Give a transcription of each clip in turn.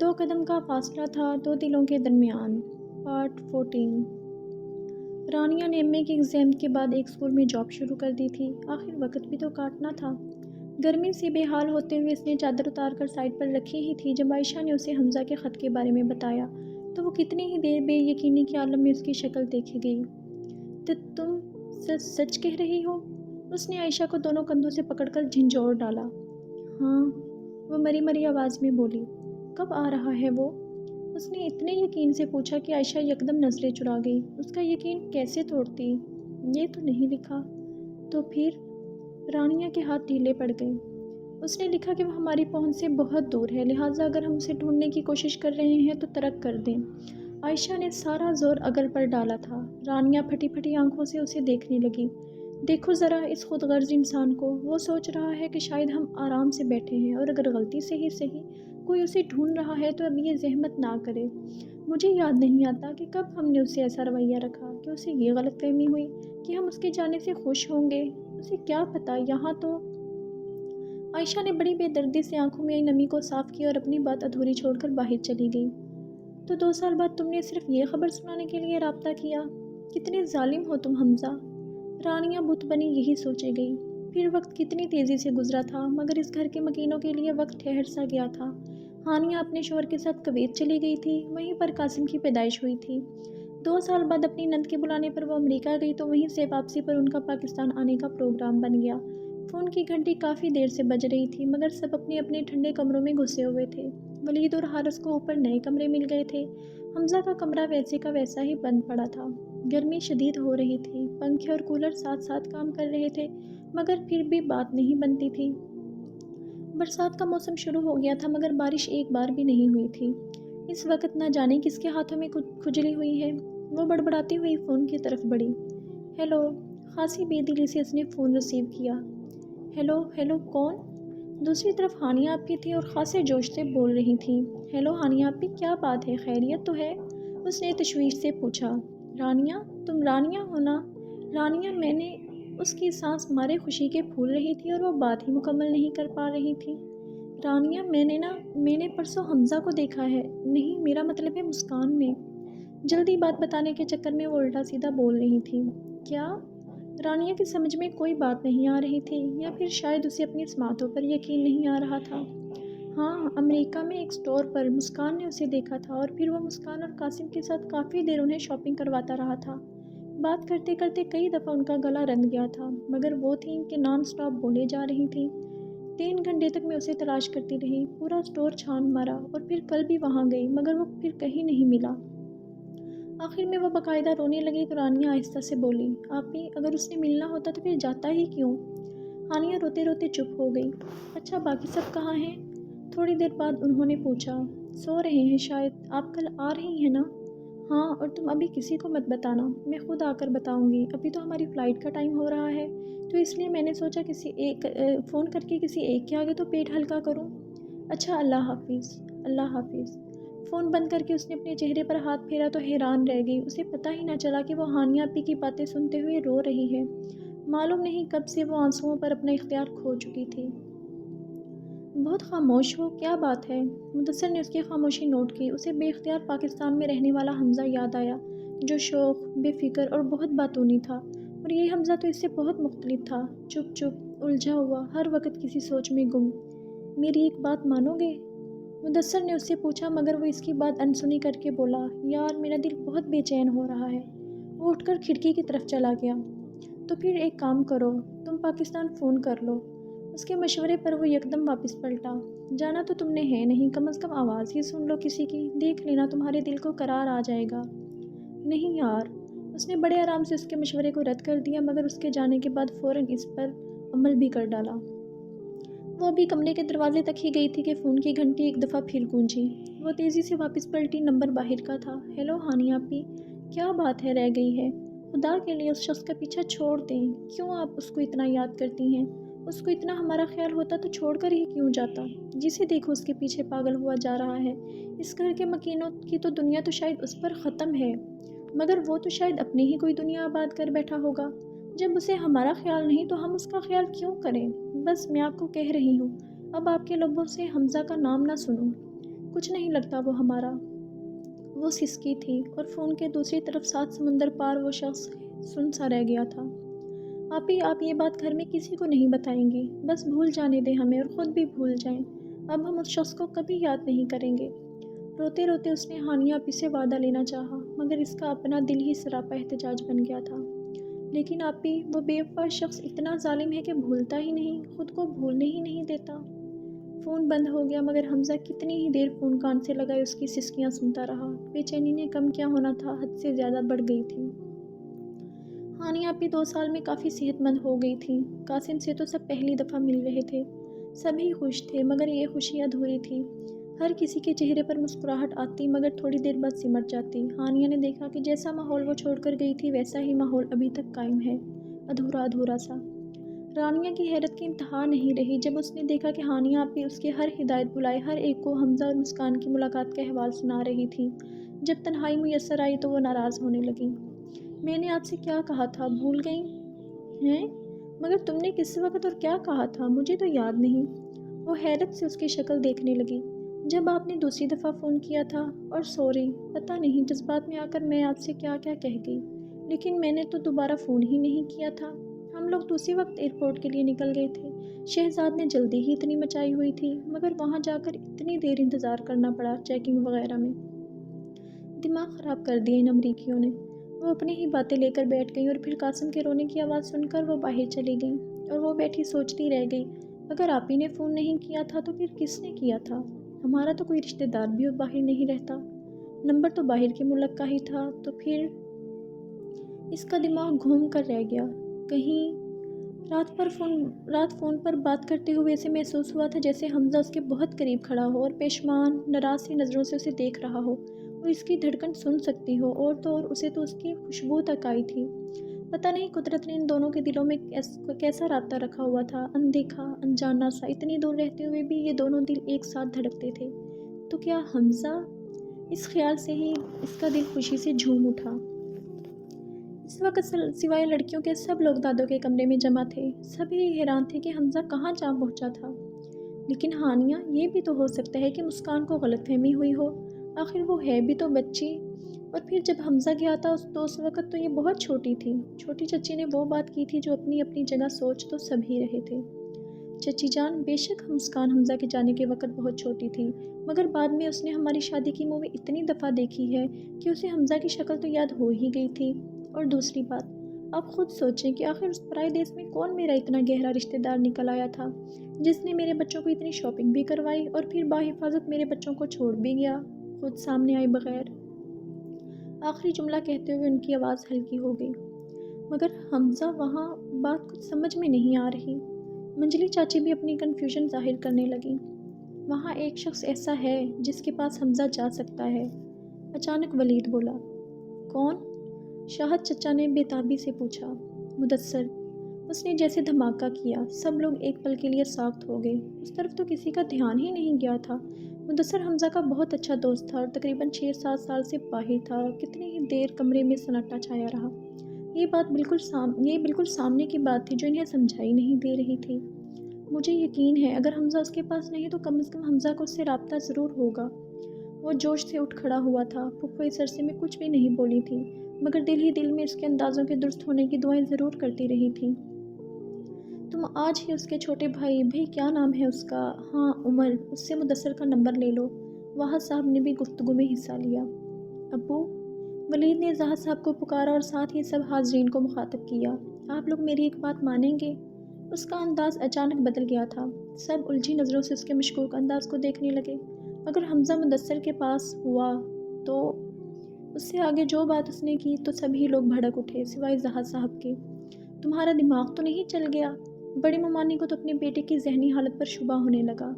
دو قدم کا فاصلہ تھا دو دلوں کے درمیان۔ پارٹ 14۔ رانیہ نے ایم اے کی ایگزام کے بعد ایک اسکول میں جاب شروع کر دی تھی۔ آخر وقت بھی تو کاٹنا تھا۔ گرمی سے بے حال ہوتے ہوئے اس نے چادر اتار کر سائڈ پر رکھی ہی تھی جب عائشہ نے اسے حمزہ کے خط کے بارے میں بتایا تو وہ کتنی ہی دیر بے یقینی کے عالم میں اس کی شکل دیکھی گئی۔ تو تم سچ کہہ رہی ہو؟ اس نے عائشہ کو دونوں کندھوں سے پکڑ کر جھنجھوڑ ڈالا۔ ہاں، وہ مری مری آواز میں بولی۔ کب آ رہا ہے وہ؟ اس نے اتنے یقین سے پوچھا کہ عائشہ یکدم نظریں چرا گئی۔ اس کا یقین کیسے توڑتی؟ یہ تو نہیں لکھا۔ تو پھر؟ رانیہ کے ہاتھ ڈھیلے پڑ گئے۔ اس نے لکھا کہ وہ ہماری پہنچ سے بہت دور ہے، لہٰذا اگر ہم اسے ڈھونڈنے کی کوشش کر رہے ہیں تو ترک کر دیں۔ عائشہ نے سارا زور اگل پر ڈالا تھا۔ رانیہ پھٹی پھٹی آنکھوں سے اسے دیکھنے لگی۔ دیکھو ذرا اس خود غرض انسان کو، وہ سوچ رہا ہے کہ شاید ہم آرام سے بیٹھے ہیں اور اگر غلطی سے ہی صحیح کوئی اسے ڈھونڈ رہا ہے تو اب یہ زحمت نہ کرے۔ مجھے یاد نہیں آتا کہ کب ہم نے اسے ایسا رویہ رکھا کہ اسے یہ غلط فہمی ہوئی کہ ہم اس کے جانے سے خوش ہوں گے۔ اسے کیا پتہ، یہاں تو… عائشہ نے بڑی بے دردی سے آنکھوں میں آئی نمی کو صاف کیا اور اپنی بات ادھوری چھوڑ کر باہر چلی گئی۔ تو 2 سال بعد تم نے صرف یہ خبر سنانے کے لیے رابطہ کیا؟ کتنے ظالم ہو تم حمزہ۔ رانیہ بت بنی یہی سوچے گئی۔ پھر وقت کتنی تیزی سے گزرا تھا، مگر اس گھر کے مکینوں کے لیے وقت ٹھہر سا گیا تھا۔ ہانیہ اپنے شوہر کے ساتھ کویت چلی گئی تھی، وہیں پر قاسم کی پیدائش ہوئی تھی۔ 2 سال بعد اپنی نند کے بلانے پر وہ امریکہ گئی تو وہیں سے واپسی پر ان کا پاکستان آنے کا پروگرام بن گیا۔ فون کی گھنٹی کافی دیر سے بج رہی تھی مگر سب اپنے اپنے ٹھنڈے کمروں میں گھسے ہوئے تھے۔ ولید اور حارث کو اوپر نئے کمرے مل گئے تھے۔ حمزہ کا کمرہ ویسے کا ویسا ہی بند پڑا تھا۔ گرمی شدید ہو رہی تھی، پنکھے اور کولر ساتھ ساتھ کام کر رہے تھے مگر پھر بھی بات نہیں بنتی تھی۔ برسات کا موسم شروع ہو گیا تھا مگر بارش ایک بار بھی نہیں ہوئی تھی۔ اس وقت نہ جانے کس کے ہاتھوں میں کھجلی ہوئی ہے۔ وہ بڑبڑاتی ہوئی فون کی طرف بڑھی۔ ہیلو، خاصی بے دلی سے اس نے فون ریسیو کیا۔ ہیلو ہیلو، کون؟ دوسری طرف ہانیہ آپی تھی اور خاصے جوش سے بول رہی تھیں۔ ہیلو ہانیہ آپی، کیا بات ہے، خیریت تو ہے؟ اس نے تشویش سے پوچھا۔ رانیہ، تم رانیہ ہو نا؟ رانیہ، میں نے… اس کی سانس مارے خوشی کے پھول رہی تھی اور وہ بات ہی مکمل نہیں کر پا رہی تھی۔ رانیہ، میں نے پرسوں حمزہ کو دیکھا ہے۔ نہیں، میرا مطلب ہے مسکان نے۔ جلدی بات بتانے کے چکر میں وہ الٹا سیدھا بول رہی تھی۔ کیا؟ رانیہ کی سمجھ میں کوئی بات نہیں آ رہی تھی یا پھر شاید اسے اپنی سماعتوں پر یقین نہیں آ رہا تھا۔ ہاں، امریکہ میں ایک اسٹور پر مسکان نے اسے دیکھا تھا اور پھر وہ مسکان اور قاسم کے ساتھ کافی دیر انہیں شاپنگ کرواتا رہا تھا۔ بات کرتے کرتے کئی دفعہ ان کا گلا رند گیا تھا مگر وہ تھیں کہ نان سٹاپ بولے جا رہی تھیں۔ 3 گھنٹے تک میں اسے تلاش کرتی رہی، پورا اسٹور چھان مارا اور پھر کل بھی وہاں گئی مگر وہ پھر کہیں نہیں ملا۔ آخر میں وہ باقاعدہ رونے لگی تو رانیہ آہستہ سے بولی، آپی، اگر اس نے ملنا ہوتا تو پھر جاتا ہی کیوں؟ ہانیہ روتے روتے چپ ہو گئی۔ اچھا، باقی سب کہاں ہیں؟ تھوڑی دیر بعد انہوں نے پوچھا۔ سو رہے ہیں شاید۔ آپ کل آ رہی ہیں نا؟ ہاں، اور تم ابھی کسی کو مت بتانا، میں خود آ کر بتاؤں گی۔ ابھی تو ہماری فلائٹ کا ٹائم ہو رہا ہے تو اس لیے میں نے سوچا فون کر کے کسی ایک کے آگے تو پیٹ ہلکا کروں۔ اچھا، اللہ حافظ۔ اللہ حافظ۔ فون بند کر کے اس نے اپنے چہرے پر ہاتھ پھیرا تو حیران رہ گئی۔ اسے پتہ ہی نہ چلا کہ وہ ہانیہ آپی کی باتیں سنتے ہوئے رو رہی ہے۔ معلوم نہیں کب سے وہ آنسوؤں پر اپنا اختیار کھو چکی تھی۔ بہت خاموش ہو، کیا بات ہے؟ مدثر نے اس کی خاموشی نوٹ کی۔ اسے بے اختیار پاکستان میں رہنے والا حمزہ یاد آیا جو شوخ، بے فکر اور بہت باتونی تھا، اور یہ حمزہ تو اس سے بہت مختلف تھا، چپ چپ، الجھا ہوا، ہر وقت کسی سوچ میں گم۔ میری ایک بات مانو گے؟ مدثر نے اس سے پوچھا مگر وہ اس کی بات انسنی کر کے بولا، یار میرا دل بہت بے چین ہو رہا ہے۔ وہ اٹھ کر کھڑکی کی طرف چلا گیا۔ تو پھر ایک کام کرو، تم پاکستان فون کر لو۔ اس کے مشورے پر وہ یکدم واپس پلٹا۔ جانا تو تم نے ہے نہیں، کم از کم آواز ہی سن لو کسی کی، دیکھ لینا تمہارے دل کو قرار آ جائے گا۔ نہیں یار، اس نے بڑے آرام سے اس کے مشورے کو رد کر دیا مگر اس کے جانے کے بعد فوراً اس پر عمل بھی کر ڈالا۔ وہ ابھی کمرے کے دروازے تک ہی گئی تھی کہ فون کی گھنٹی ایک دفعہ پھر گونجی۔ وہ تیزی سے واپس پلٹی، نمبر باہر کا تھا۔ ہیلو ہانیہ آپی، کیا بات ہے، رہ گئی ہے؟ خدا کے لیے اس شخص کا پیچھا چھوڑ دیں، کیوں آپ اس کو اتنا یاد کرتی ہیں؟ اس کو اتنا ہمارا خیال ہوتا تو چھوڑ کر ہی کیوں جاتا؟ جسے دیکھو اس کے پیچھے پاگل ہوا جا رہا ہے۔ اس گھر کے مکینوں کی تو دنیا تو شاید اس پر ختم ہے مگر وہ تو شاید اپنی ہی کوئی دنیا آباد کر بیٹھا ہوگا۔ جب اسے ہمارا خیال نہیں تو ہم اس کا خیال کیوں کریں؟ بس میں آپ کو کہہ رہی ہوں، اب آپ کے لبوں سے حمزہ کا نام نہ سنوں۔ کچھ نہیں لگتا وہ ہمارا۔ وہ سسکی تھی اور فون کے دوسری طرف 7 سمندر پار وہ شخص سن سا رہ گیا تھا۔ آپ یہ بات گھر میں کسی کو نہیں بتائیں گی، بس بھول جانے دیں ہمیں اور خود بھی بھول جائیں۔ اب ہم اس شخص کو کبھی یاد نہیں کریں گے۔ روتے روتے اس نے ہانیہ آپی سے وعدہ لینا چاہا، مگر اس کا اپنا دل ہی سراپا احتجاج بن گیا تھا۔ لیکن آپی، وہ بے وفا شخص اتنا ظالم ہے کہ بھولتا ہی نہیں، خود کو بھولنے ہی نہیں دیتا۔ فون بند ہو گیا، مگر حمزہ کتنی ہی دیر فون کان سے لگائے اس کی سسکیاں سنتا رہا۔ بے چینی نے کم کیا ہونا تھا، حد سے زیادہ بڑھ گئی تھی۔ ہانیہ آپی 2 سال میں کافی صحت مند ہو گئی تھی۔ قاسم سے تو سب پہلی دفعہ مل رہے تھے، سبھی خوش تھے، مگر یہ خوشی ادھوری تھی۔ ہر کسی کے چہرے پر مسکراہٹ آتی، مگر تھوڑی دیر بعد سمٹ جاتی۔ ہانیہ نے دیکھا کہ جیسا ماحول وہ چھوڑ کر گئی تھی ویسا ہی ماحول ابھی تک قائم ہے، ادھورا ادھورا سا۔ رانیہ کی حیرت کی انتہا نہیں رہی جب اس نے دیکھا کہ ہانیہ آپی اس کے ہر ہدایت بلائے ہر ایک کو حمزہ اور مسکان کی ملاقات کا احوال سنا رہی تھی۔ جب تنہائی میسر آئی تو وہ ناراض ہونے لگی۔ میں نے آپ سے کیا کہا تھا، بھول گئی ہیں؟ مگر تم نے کس وقت اور کیا کہا تھا، مجھے تو یاد نہیں۔ وہ حیرت سے اس کی شکل دیکھنے لگی۔ جب آپ نے دوسری دفعہ فون کیا تھا، اور سوری، پتہ نہیں جذبات میں آ کر میں آپ سے کیا کیا کہہ گئی، لیکن میں نے تو دوبارہ فون ہی نہیں کیا تھا۔ ہم لوگ دوسری وقت ایئرپورٹ کے لیے نکل گئے تھے۔ شہزاد نے جلدی ہی اتنی مچائی ہوئی تھی، مگر وہاں جا کر اتنی دیر انتظار کرنا پڑا، چیکنگ وغیرہ میں۔ دماغ خراب کر دیا ان امریکیوں نے۔ وہ اپنی ہی باتیں لے کر بیٹھ گئی اور پھر قاسم کے رونے کی آواز سن کر وہ باہر چلی گئی اور وہ بیٹھی سوچتی رہ گئی، اگر آپ ہی نے فون نہیں کیا تھا تو پھر کس نے کیا تھا؟ ہمارا تو کوئی رشتہ دار بھی باہر نہیں رہتا، نمبر تو باہر کے ملک کا ہی تھا، تو پھر اس کا دماغ گھوم کر رہ گیا۔ کہیں رات فون پر بات کرتے ہوئے اسے محسوس ہوا تھا جیسے حمزہ اس کے بہت قریب کھڑا ہو اور پیشمان ناراض سی نظروں سے اسے دیکھ رہا ہو، وہ اس کی دھڑکن سن سکتی ہو، اور تو اور اسے تو اس کی خوشبو تک آئی تھی۔ پتہ نہیں قدرت نے ان دونوں کے دلوں میں کیسا رابطہ رکھا ہوا تھا، اندیکھا انجانا سا، اتنی دور رہتے ہوئے بھی یہ دونوں دل ایک ساتھ دھڑکتے تھے۔ تو کیا حمزہ؟ اس خیال سے ہی اس کا دل خوشی سے جھوم اٹھا۔ اس وقت سوائے لڑکیوں کے سب لوگ دادوں کے کمرے میں جمع تھے، سبھی حیران تھے کہ حمزہ کہاں جا پہنچا تھا۔ لیکن ہانیہ، یہ بھی تو ہو سکتا ہے کہ مسکان کو غلط فہمی ہوئی ہو، آخر وہ ہے بھی تو بچی، اور پھر جب حمزہ گیا تھا تو اس وقت تو یہ بہت چھوٹی تھی۔ چھوٹی چچی نے وہ بات کی تھی جو اپنی اپنی جگہ سوچ تو سبھی رہے تھے۔ چچی جان، بے شک مسکان حمزہ کے جانے کے وقت بہت چھوٹی تھی، مگر بعد میں اس نے ہماری شادی کی مووی اتنی دفعہ دیکھی ہے کہ اسے حمزہ کی شکل تو یاد ہو ہی گئی تھی۔ اور دوسری بات، آپ خود سوچیں کہ آخر اس پرائے دیس میں کون میرا اتنا گہرا رشتہ دار نکل آیا تھا، جس نے میرے بچوں کو اتنی شاپنگ بھی کروائی اور پھر باحفاظت میرے بچوں کو چھوڑ بھی گیا، خود سامنے آئے بغیر۔ آخری جملہ کہتے ہوئے ان کی آواز ہلکی ہو گئی۔ مگر حمزہ وہاں، بات کچھ سمجھ میں نہیں آ رہی۔ منجلی چاچی بھی اپنی کنفیوژن ظاہر کرنے لگی۔ وہاں ایک شخص ایسا ہے جس کے پاس حمزہ جا سکتا ہے، اچانک ولید بولا۔ کون؟ شاہد چچا نے بے تابی سے پوچھا۔ مدثر، اس نے جیسے دھماکہ کیا، سب لوگ ایک پل کے لیے ساکت ہو گئے، اس طرف تو کسی کا دھیان ہی نہیں گیا تھا۔ مدثر حمزہ کا بہت اچھا دوست تھا اور تقریباً 6-7 سال سے باہر تھا، کتنی ہی دیر کمرے میں سناٹا چھایا رہا۔ یہ بالکل سامنے کی بات تھی جو انہیں سمجھائی نہیں دے رہی تھی۔ مجھے یقین ہے اگر حمزہ اس کے پاس نہیں تو کم از کم حمزہ کو اس سے رابطہ ضرور ہوگا۔ وہ جوش سے اٹھ کھڑا ہوا تھا۔ پھپھو اس عرصے میں کچھ بھی نہیں بولی تھی، مگر دل ہی دل میں اس کے اندازوں کے درست ہونے کی دعائیں ضرور کرتی رہی تھی۔ تم آج ہی اس کے چھوٹے بھائی کیا نام ہے اس کا؟ ہاں، عمر، اس سے مدثر کا نمبر لے لو۔ واحد صاحب نے بھی گفتگو میں حصہ لیا۔ ابو، ولید نے زاہد صاحب کو پکارا اور ساتھ ہی سب حاضرین کو مخاطب کیا۔ آپ لوگ میری ایک بات مانیں گے؟ اس کا انداز اچانک بدل گیا تھا۔ سب الجھی نظروں سے اس کے مشکوک انداز کو دیکھنے لگے۔ اگر حمزہ مدثر کے پاس ہوا تو اس سے آگے جو بات اس نے کی تو سبھی لوگ بھڑک اٹھے سوائے زاہد صاحب کے۔ تمہارا دماغ تو نہیں چل گیا؟ بڑی ممانی کو تو اپنے بیٹے کی ذہنی حالت پر شبہ ہونے لگا۔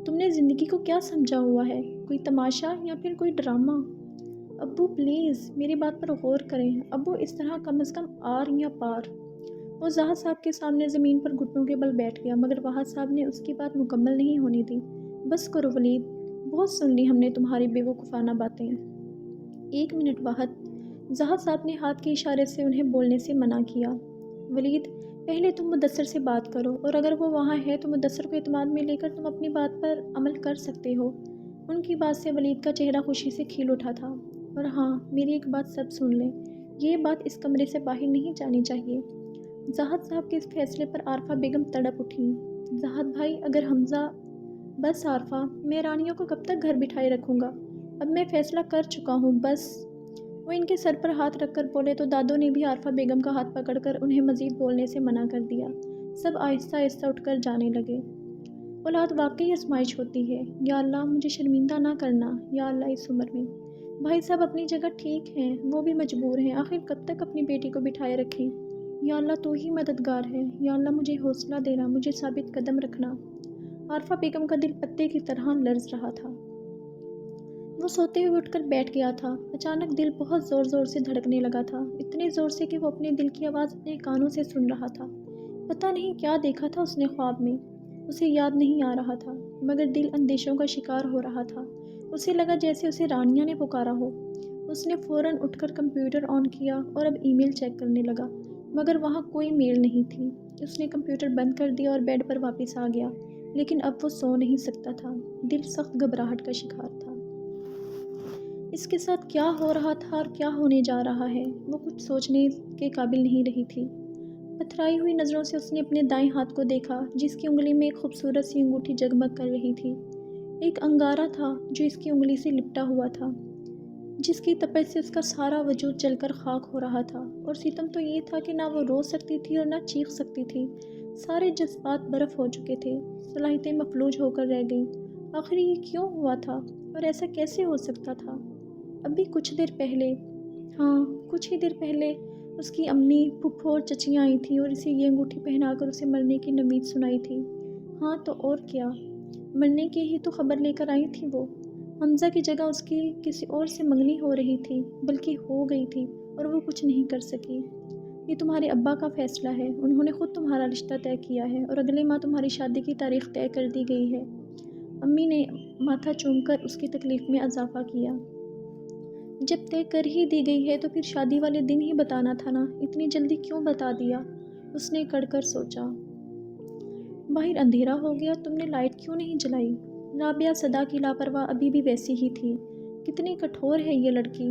تم نے زندگی کو کیا سمجھا ہوا ہے؟ کوئی تماشا یا پھر کوئی ڈرامہ؟ ابو پلیز میری بات پر غور کریں۔ ابو اس طرح کم از کم آر یا پار۔ وہ زاہد صاحب کے سامنے زمین پر گھٹنوں کے بل بیٹھ گیا، مگر واحد صاحب نے اس کی بات مکمل نہیں ہونے دی۔ بس کرو ولید، بہت سن لی ہم نے تمہاری بے وقوفانہ باتیں۔ 1 منٹ واحد، زاہد صاحب نے ہاتھ کے اشارے سے انہیں بولنے سے منع کیا۔ ولید، پہلے تم مدثر سے بات کرو، اور اگر وہ وہاں ہے تو مدثر کو اعتماد میں لے کر تم اپنی بات پر عمل کر سکتے ہو۔ ان کی بات سے ولید کا چہرہ خوشی سے کھل اٹھا تھا۔ اور ہاں، میری ایک بات سب سن لیں، یہ بات اس کمرے سے باہر نہیں جانی چاہیے۔ زاہد صاحب کے اس فیصلے پر عارفہ بیگم تڑپ اٹھیں۔ زاہد بھائی، اگر حمزہ… بس عارفہ، میں رانیوں کو کب تک گھر بٹھائے رکھوں گا؟ اب میں فیصلہ کر چکا ہوں، بس۔ وہ ان کے سر پر ہاتھ رکھ کر بولے تو دادوں نے بھی عارفہ بیگم کا ہاتھ پکڑ کر انہیں مزید بولنے سے منع کر دیا۔ سب آہستہ آہستہ اٹھ کر جانے لگے۔ اولاد واقعی آزمائش ہوتی ہے۔ یا اللہ، مجھے شرمندہ نہ کرنا یا اللہ اس عمر میں۔ بھائی صاحب اپنی جگہ ٹھیک ہیں، وہ بھی مجبور ہیں، آخر کب تک اپنی بیٹی کو بٹھائے رکھیں؟ یا اللہ تو ہی مددگار ہے، یا اللہ مجھے حوصلہ دینا، مجھے ثابت قدم رکھنا۔ عارفہ بیگم کا دل پتے کی طرح لرز رہا تھا۔ وہ سوتے ہوئے اٹھ کر بیٹھ گیا تھا۔ اچانک دل بہت زور زور سے دھڑکنے لگا تھا، اتنے زور سے کہ وہ اپنے دل کی آواز اپنے کانوں سے سن رہا تھا۔ پتہ نہیں کیا دیکھا تھا اس نے خواب میں، اسے یاد نہیں آ رہا تھا، مگر دل اندیشوں کا شکار ہو رہا تھا۔ اسے لگا جیسے اسے رانیہ نے پکارا ہو۔ اس نے فوراً اٹھ کر کمپیوٹر آن کیا اور اب ای میل چیک کرنے لگا، مگر وہاں کوئی میل نہیں تھی۔ اس نے کمپیوٹر بند کر دیا اور بیڈ پر واپس آ گیا، لیکن اب وہ سو نہیں سکتا تھا، دل سخت گھبراہٹ کا شکار تھا۔ اس کے ساتھ کیا ہو رہا تھا اور کیا ہونے جا رہا ہے، وہ کچھ سوچنے کے قابل نہیں رہی تھی۔ پتھرائی ہوئی نظروں سے اس نے اپنے دائیں ہاتھ کو دیکھا، جس کی انگلی میں ایک خوبصورت سی انگوٹھی جگمگ کر رہی تھی۔ ایک انگارہ تھا جو اس کی انگلی سے لپٹا ہوا تھا، جس کی تپش سے اس کا سارا وجود جل کر خاک ہو رہا تھا۔ اور ستم تو یہ تھا کہ نہ وہ رو سکتی تھی اور نہ چیخ سکتی تھی۔ سارے جذبات برف ہو چکے تھے، صلاحیتیں مفلوج ہو کر رہ گئیں۔ آخر یہ کیوں ہوا تھا اور ایسا کیسے ہو سکتا تھا؟ ابھی کچھ دیر پہلے، ہاں کچھ ہی دیر پہلے، اس کی امی، پھپھو اور چچیاں آئی تھیں اور اسے یہ انگوٹھی پہنا کر اسے مرنے کی نوید سنائی تھی۔ ہاں تو اور کیا، مرنے کی ہی تو خبر لے کر آئی تھی وہ۔ حمزہ کی جگہ اس کی کسی اور سے منگنی ہو رہی تھی، بلکہ ہو گئی تھی، اور وہ کچھ نہیں کر سکی۔ یہ تمہارے ابا کا فیصلہ ہے، انہوں نے خود تمہارا رشتہ طے کیا ہے اور اگلے ماہ تمہاری شادی کی تاریخ طے کر دی گئی ہے۔ امی نے ماتھا چوم کر اس کی تکلیف میں اضافہ کیا۔ جب طے کر ہی دی گئی ہے تو پھر شادی والے دن ہی بتانا تھا نا، اتنی جلدی کیوں بتا دیا؟ اس نے کڑ کر سوچا۔ باہر اندھیرا ہو گیا، تم نے لائٹ کیوں نہیں جلائی؟ رابعہ صدا کی لاپرواہ ابھی بھی ویسی ہی تھی۔ کتنی کٹھور ہے یہ لڑکی۔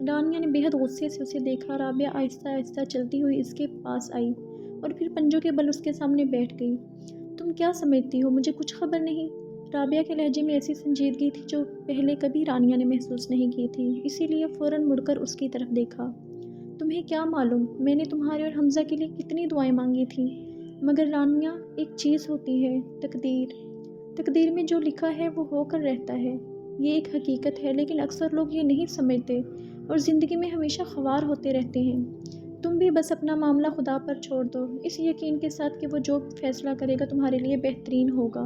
رانیہ نے بے حد غصے سے اسے دیکھا۔ رابعہ آہستہ آہستہ چلتی ہوئی اس کے پاس آئی اور پھر پنجوں کے بل اس کے سامنے بیٹھ گئی۔ تم کیا سمجھتی ہو مجھے کچھ خبر نہیں؟ رابعہ کے لہجے میں ایسی سنجیدگی تھی جو پہلے کبھی رانیہ نے محسوس نہیں کی تھی، اسی لیے فوراً مڑ کر اس کی طرف دیکھا۔ تمہیں کیا معلوم میں نے تمہارے اور حمزہ کے لیے کتنی دعائیں مانگی تھیں، مگر رانیہ ایک چیز ہوتی ہے، تقدیر۔ تقدیر میں جو لکھا ہے وہ ہو کر رہتا ہے، یہ ایک حقیقت ہے، لیکن اکثر لوگ یہ نہیں سمجھتے اور زندگی میں ہمیشہ خوار ہوتے رہتے ہیں۔ تم بھی بس اپنا معاملہ خدا پر چھوڑ دو، اس یقین کے ساتھ کہ وہ جو فیصلہ کرے گا تمہارے لیے بہترین ہوگا۔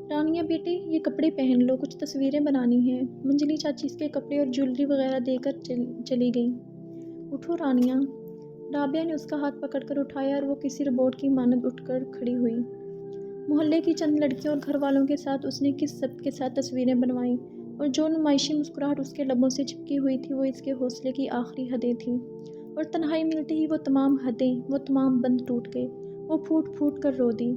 رانیہ بیٹی، یہ کپڑے پہن لو، کچھ تصویریں بنانی ہیں۔ منجلی چاچی اس کے کپڑے اور جیولری وغیرہ دے کر چلی گئیں۔ اٹھو رانیہ۔ رابعہ نے اس کا ہاتھ پکڑ کر اٹھایا اور وہ کسی روبوٹ کی مانند اٹھ کر کھڑی ہوئی۔ محلے کی چند لڑکیوں اور گھر والوں کے ساتھ اس نے کس ضبط کے ساتھ تصویریں بنوائیں، اور جو نمائشی مسکراہٹ اس کے لبوں سے چپکی ہوئی تھی وہ اس کے حوصلے کی آخری حدیں تھیں، اور تنہائی ملتے ہی وہ تمام حدیں، وہ تمام بند ٹوٹ گئے۔ وہ پھوٹ پھوٹ کر رو دی۔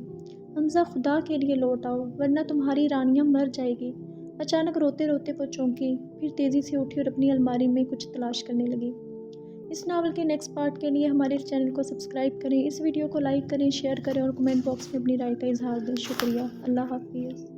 حمزہ، خدا کے لیے لوٹ آؤ ورنہ تمہاری رانیہ مر جائے گی۔ اچانک روتے روتے وہ چونکی، پھر تیزی سے اٹھی اور اپنی الماری میں کچھ تلاش کرنے لگی۔ اس ناول کے نیکسٹ پارٹ کے لیے ہمارے اس چینل کو سبسکرائب کریں، اس ویڈیو کو لائک کریں، شیئر کریں اور کمنٹ باکس میں اپنی رائے کا اظہار دیں۔ شکریہ۔ اللہ حافظ۔